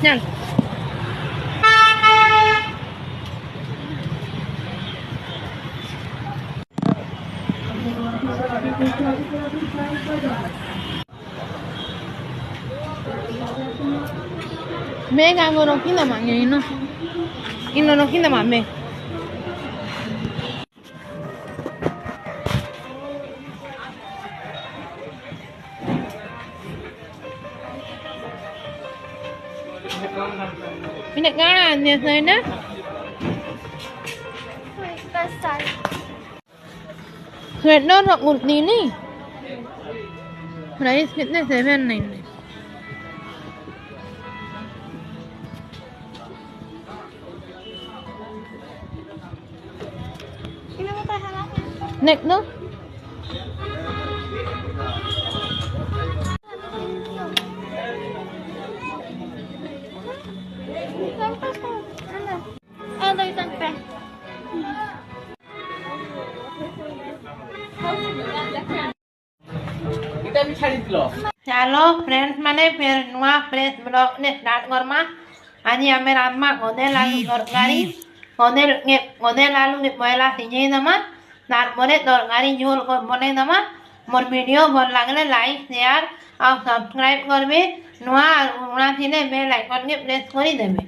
Nhanh. Mega no kita maknya ini no kita mame. Ini kan dia sana. Sweat no nak ngurni ni. Price कितने 799 Next no? ચાલો friends મને ફેર નવા fresh blog ને start કરમાં આજે અમે રાતમાં ગોદેલ આલુ તરકારી ગોદેલ આલુ ને પહેલા સિઝાઈ દમા તારપરે તરકારી ઝોલ બને દમા મોર વિડીયો ભલ લાગલે લાઈક શેર ଆଉ ସବସ୍କ୍ରାଇବ୍ କରିବେ ନୂଆ ପୁରୁଣା ଥିଲେ ବେଲ୍ ଆଇକନ୍କେ ପ୍ରେସ୍ କରିଦେବେ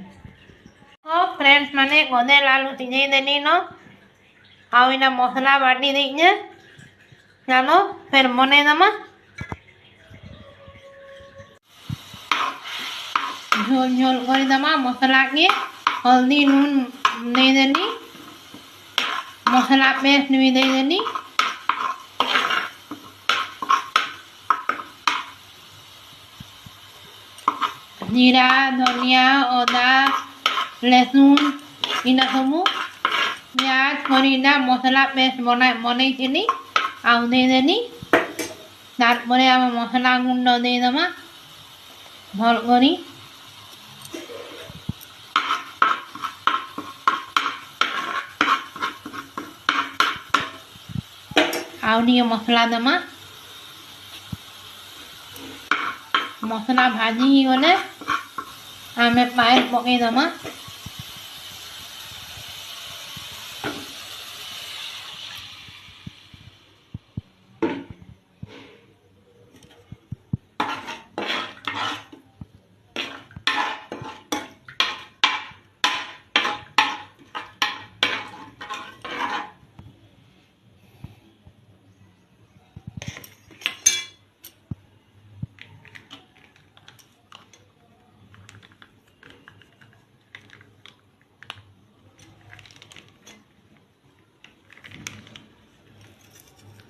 ହଁ ଫ୍ରେଣ୍ଡ୍ସ ମାନେ ଗଦେଲ ଆଲୁ ସିଝେଇ ଦେଲି ନ ଆଉ ଏଇଟା ମସଲା ବାଟି ଦେଇଛେ ଚାଲ ଫେର୍ ବନେଇଦମା ঝোল ঝোল করে দমা মশলাকে হলদি নুন ଦେଇଦେଲି ମସଲା ପେଷ୍ଟ ବି ଦେଇଦେଲି जीरा धनिया अदा लहसुन इना सबू प्याज करीना मसला पेस्ट बनईली आउ देदेली तारपरे आम मसला गुंड देदमा भल करी आउ मसला दमा मसला भाजी ही गले आमे पाए पकई दमा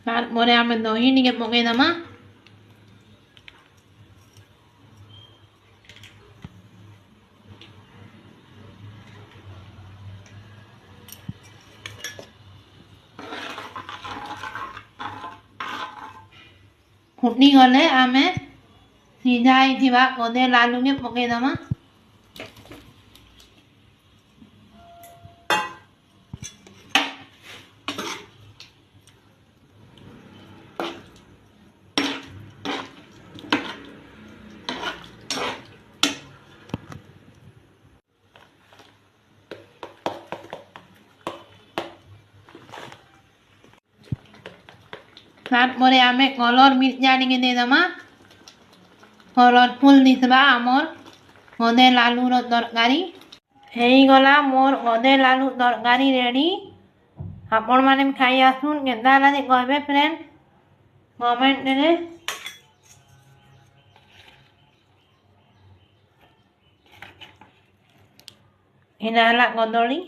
तारपरे आमे दही टिके पकई दमा फुटी गले आमे सीझाई थिबा गदेल आलू के पकई दमा तारपरे आमे कलर मिर्चा टिके देदमा कलरफुल दिसबा आमर गदेल आलू रो तरकारी हेई गला मोर गदेल आलू तरकारी रेडी आपण माने खाई आसुन केदा लागे कहबे फ्रेंड कमेंट रे इना हला गदली